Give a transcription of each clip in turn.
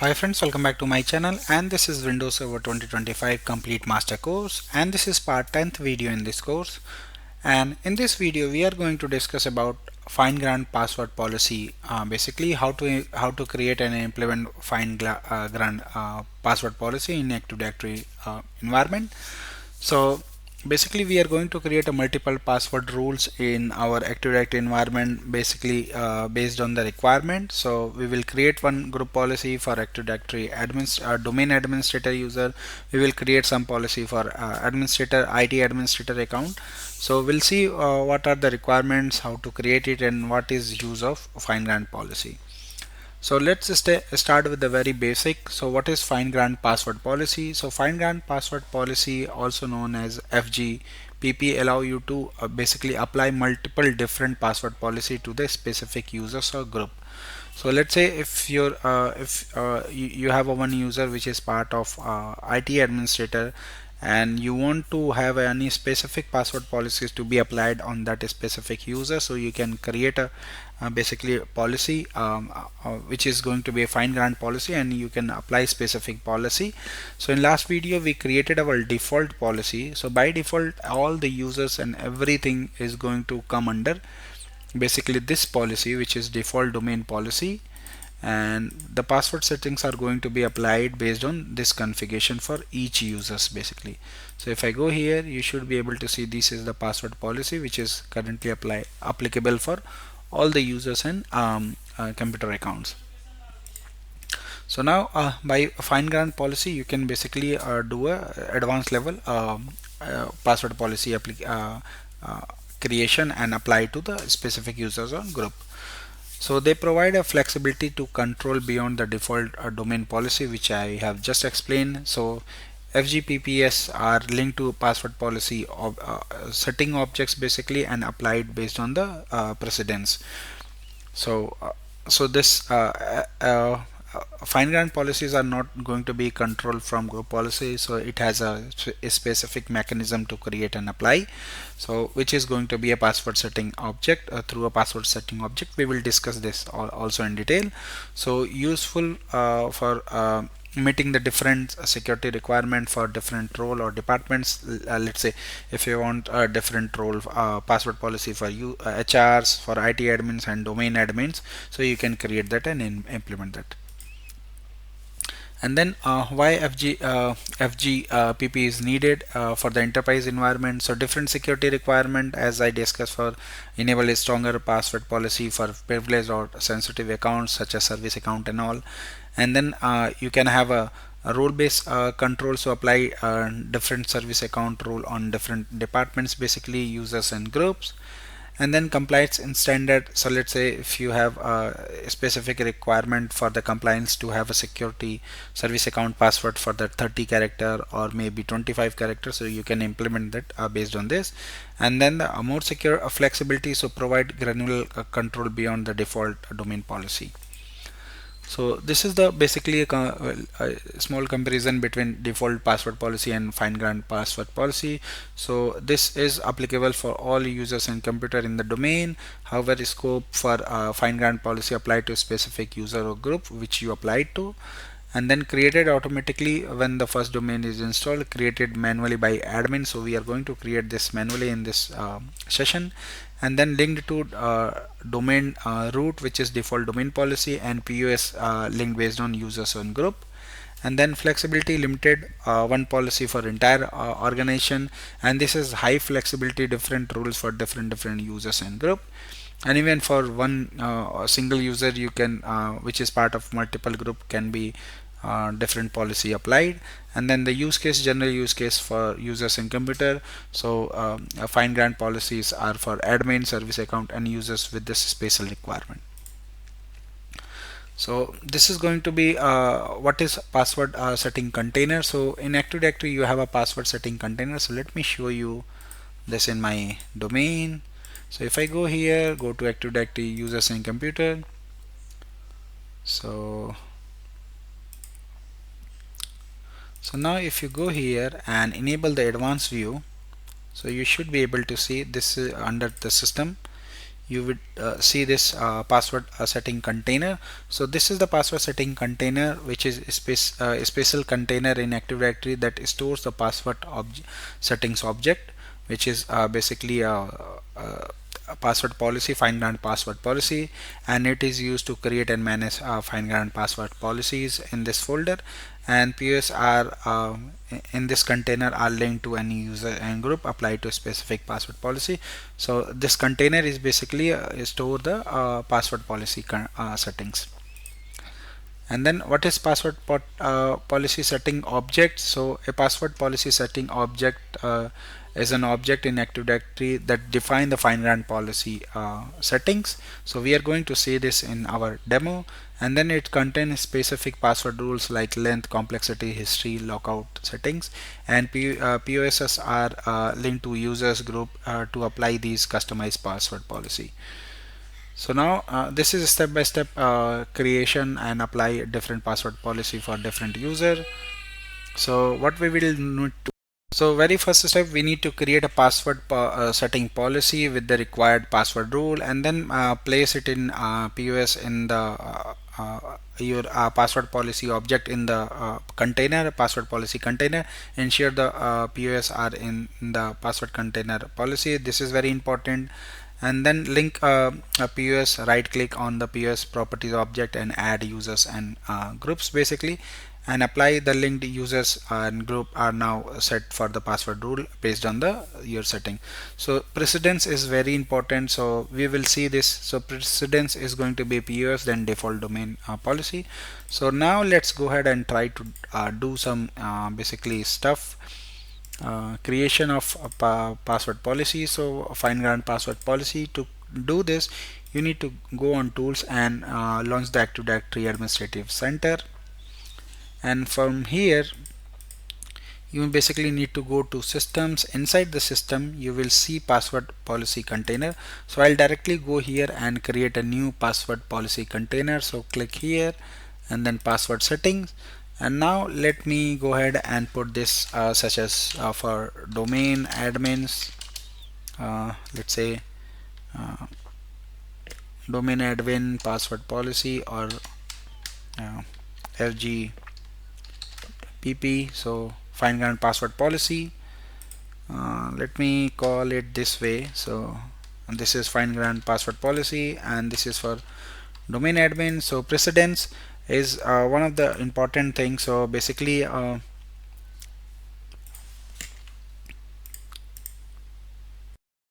Hi friends, welcome back to my channel, and this is Windows Server 2025 Complete Master Course, and this is part 10th video in this course. And in this video we are going to discuss about fine grained password policy, basically how to create and implement grained password policy in Active Directory environment. So basically we are going to create a multiple password rules in our Active Directory environment, basically based on the requirement. So we will create one group policy for Active Directory domain administrator user. We will create some policy for administrator IT administrator account. So we'll see what are the requirements, how to create it, and what is use of fine grained policy. So let's start with the very basic. So what is fine grained password policy? So fine grained password policy, also known as FGPP, allow you to basically apply multiple different password policy to the specific users or group. So let's say if you have a one user which is part of IT administrator, and you want to have any specific password policies to be applied on that specific user, so you can create a basically a policy which is going to be a fine grained policy, and you can apply specific policy. So in last video we created our default policy. So by default all the users and everything is going to come under basically this policy, which is default domain policy, and the password settings are going to be applied based on this configuration for each users basically. So if I go here, you should be able to see this is the password policy which is currently applicable for all the users and computer accounts. So now by fine grained policy you can basically do a advanced level password policy uh, creation and apply to the specific users or group. So they provide a flexibility to control beyond the default domain policy, which I have just explained. So FGPPs are linked to password policy of setting objects basically and applied based on the precedence. So so this fine grained policies are not going to be controlled from group policy, so it has a specific mechanism to create and apply, so which is going to be a password setting object. Through a password setting object we will discuss this also in detail. So useful for meeting the different security requirement for different role or departments. Let's say if you want a different role password policy for you HRs, for IT admins and domain admins, so you can create that and implement that. And then why FGPP is needed for the enterprise environment. So different security requirement, as I discussed, for enable a stronger password policy for privileged or sensitive accounts such as service account and all. And then you can have a role-based control, so apply different service account rule on different departments, basically users and groups. And then compliance in standard. So let's say if you have a specific requirement for the compliance to have a security service account password for the 30 character or maybe 25 characters, so you can implement that based on this. And then the more secure flexibility, so provide granular control beyond the default domain policy. So this is the basically a small comparison between default password policy and fine grained password policy. So this is applicable for all users and computer in the domain. However, scope for fine grained policy applied to specific user or group which you applied to, and then created automatically when the first domain is installed, created manually by admin. So we are going to create this manually in this session. And then linked to domain root, which is default domain policy, and POS linked based on users and group. And then flexibility limited, one policy for entire organization, and this is high flexibility, different rules for different users and group. And even for one single user you can which is part of multiple group, can be different policy applied. And then the use case, general use case for users in computer. So fine grained policies are for admin, service account and users with this special requirement. So this is going to be what is password setting container. So in Active Directory you have a password setting container. So let me show you this in my domain. So if I go here, go to Active Directory users in computer. So now if you go here and enable the advanced view, so you should be able to see this under the system. you would see this password setting container. So this is the password setting container, which is a special container in Active Directory that stores the password settings object, which is basically a password policy, fine grained password policy, and it is used to create and manage fine grained password policies in this folder. And POS are in this container are linked to any user and group applied to a specific password policy. So this container is basically store the password policy settings. And then what is password policy setting object? So a password policy setting object is an object in Active Directory that define the fine grained policy settings. So we are going to see this in our demo. And then it contains specific password rules like length, complexity, history, lockout settings, and POSs are linked to users group to apply these customized password policy. So now this is a step-by-step creation and apply different password policy for different user. So what we will need to, so very first step, we need to create a password setting policy with the required password rule, and then place it in POS in the your password policy object in the container, password policy container. Ensure the POS are in the password container policy. This is very important. And then link a POS, right click on the POS properties object and add users and groups basically, and apply the linked users and group are now set for the password rule based on the your setting. So precedence is very important, so we will see this. So precedence is going to be POS then default domain policy. So now let's go ahead and try to do some basically stuff. Creation of a password policy. So fine grained password policy. To do this, you need to go on tools and launch the Active Directory Administrative Center, and from here you basically need to go to systems. Inside the system you will see password policy container. So I'll directly go here and create a new password policy container. So click here and then password settings, and now let me go ahead and put this such as for domain admins, let's say domain admin password policy, or fgpp, so fine grained password policy. Let me call it this way. So this is fine grained password policy and this is for domain admin. So precedence is one of the important things. So basically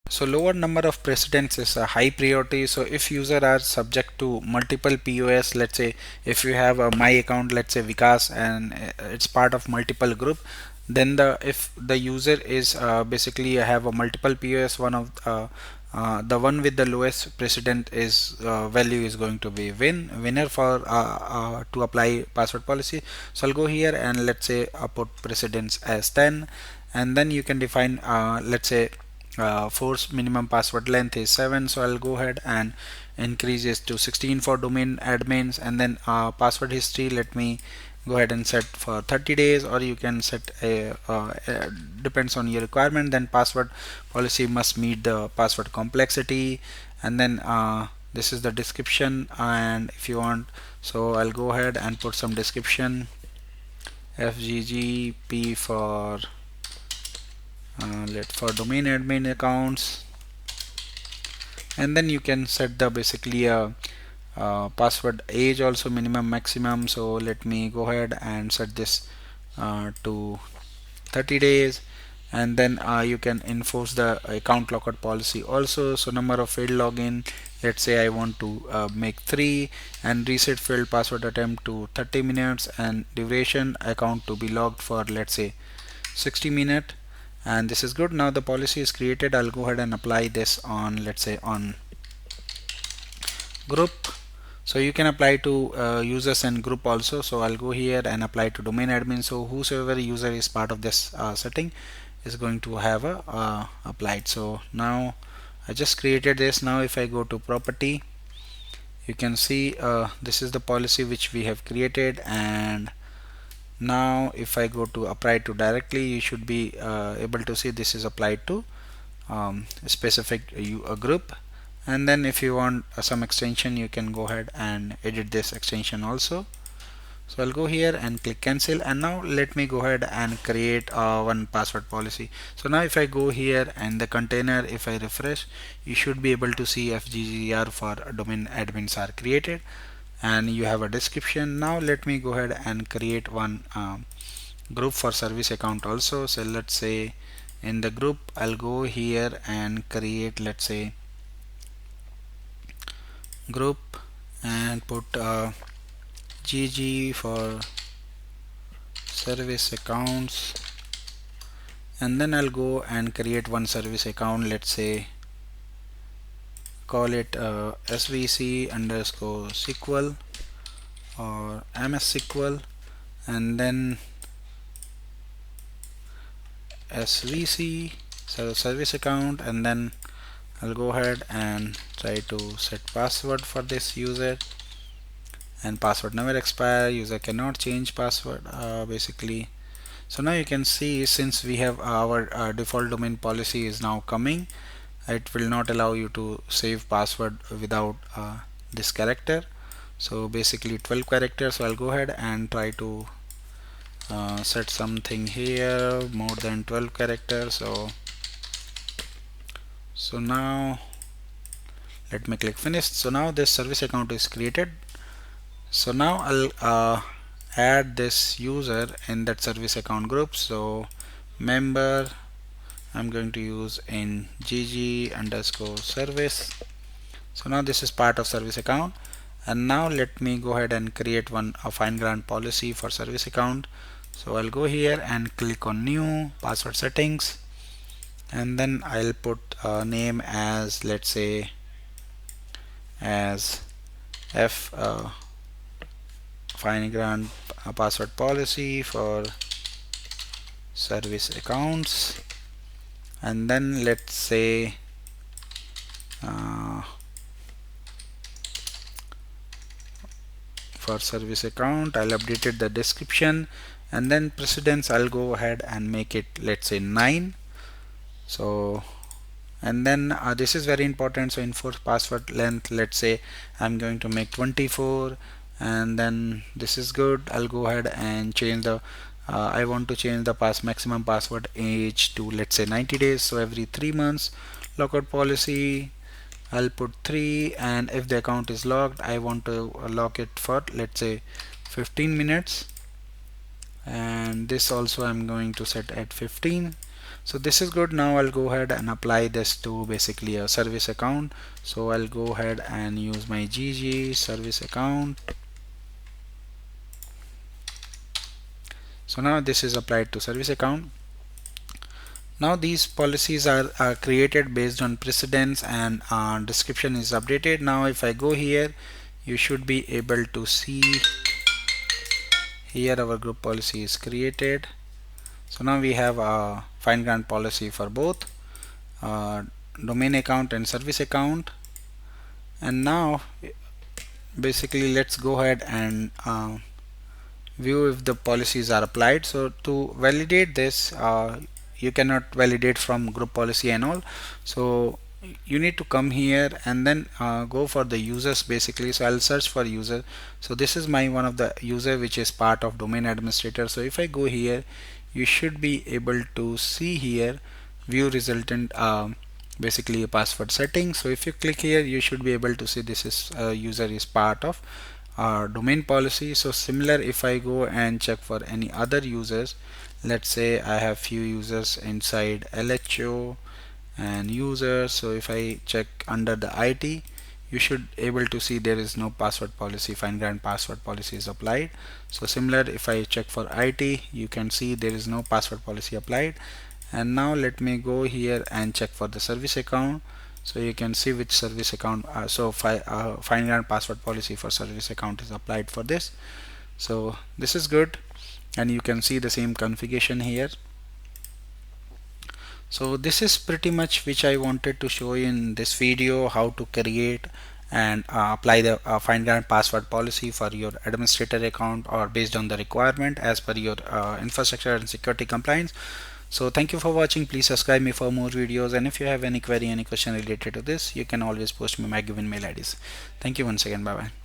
so lower number of precedence is a high priority. So if user are subject to multiple POS, let's say if you have a my account, let's say Vikas, and it's part of multiple group, then if the user is basically have a multiple POS, one of the one with the lowest precedent is value is going to be winner for to apply password policy. So I'll go here and let's say put precedence as 10, and then you can define let's say force minimum password length is 7, so I'll go ahead and increase it to 16 for domain admins. And then password history, let me go ahead and set for 30 days, or you can set depends on your requirement. Then password policy must meet the password complexity, and then this is the description. And if you want, so I'll go ahead and put some description, fggp for for domain admin accounts, and then you can set the basically password age also, minimum maximum. So let me go ahead and set this to 30 days, and then you can enforce the account lockout policy also. So number of failed login, let's say I want to make 3, and reset failed password attempt to 30 minutes, and duration account to be logged for let's say 60 minutes. And this is good. Now the policy is created. I'll go ahead and apply this on let's say on group. So you can apply to users and group also. So I'll go here and apply to domain admin. So whosoever user is part of this setting is going to have a applied. So now I just created this. Now if I go to property, you can see this is the policy which we have created. And now if I go to apply to directly, you should be able to see this is applied to a specific group. And then if you want some extension, you can go ahead and edit this extension also. So I'll go here and click cancel, and now let me go ahead and create one password policy. So now if I go here and the container, if I refresh, you should be able to see FGGR for domain admins are created, and you have a description. Now let me go ahead and create one group for service account also. So let's say in the group I'll go here and create, let's say, group and put GG for service accounts, and then I'll go and create one service account. Let's say call it svc underscore SQL or MS SQL, and then svc, so service account, and then I'll go ahead and try to set password for this user, and password never expire, user cannot change password basically. So now you can see, since we have our default domain policy is now coming, it will not allow you to save password without this character. So basically 12 characters. So I'll go ahead and try to set something here more than 12 characters. So now let me click finish. So now this service account is created. So now I'll add this user in that service account group. So member I'm going to use in gg underscore service. So now this is part of service account, and now let me go ahead and create one a fine grained policy for service account. So I'll go here and click on new password settings, and then I'll put a name as, let's say, as f fine grained password policy for service accounts, and then let's say for service account I'll update it the description, and then precedence I'll go ahead and make it, let's say, 9. So and then this is very important. So enforce password length, let's say I'm going to make 24, and then this is good. I'll go ahead and change the I want to change the maximum password age to, let's say, 90 days. So every 3 months. Lockout policy I'll put 3, and if the account is locked, I want to lock it for, let's say, 15 minutes, and this also I'm going to set at 15. So this is good. Now I'll go ahead and apply this to basically a service account. So I'll go ahead and use my GG service account. So now this is applied to service account. Now these policies are created based on precedence, and description is updated. Now if I go here, you should be able to see here our group policy is created. So now we have a fine grained policy for both domain account and service account. And now basically let's go ahead and view if the policies are applied. So to validate this, you cannot validate from group policy and all, so you need to come here and then go for the users basically. So I'll search for user. So this is my one of the user which is part of domain administrator. So if I go here, you should be able to see here view resultant, basically a password setting. So if you click here, you should be able to see this is user is part of domain policy. So similar, if I go and check for any other users, let's say I have few users inside LHO and users. So if I check under the IT, you should able to see there is no password policy, fine grained password policy is applied. So similar, if I check for IT, you can see there is no password policy applied. And now let me go here and check for the service account. So you can see which service account, fine grained password policy for service account is applied for this. So this is good, and you can see the same configuration here. So this is pretty much which I wanted to show you in this video, how to create and apply the fine grained password policy for your administrator account, or based on the requirement as per your infrastructure and security compliance. So thank you for watching. Please subscribe me for more videos, and if you have any query, any question related to this, you can always post me my given mail IDs. Thank you once again. Bye bye.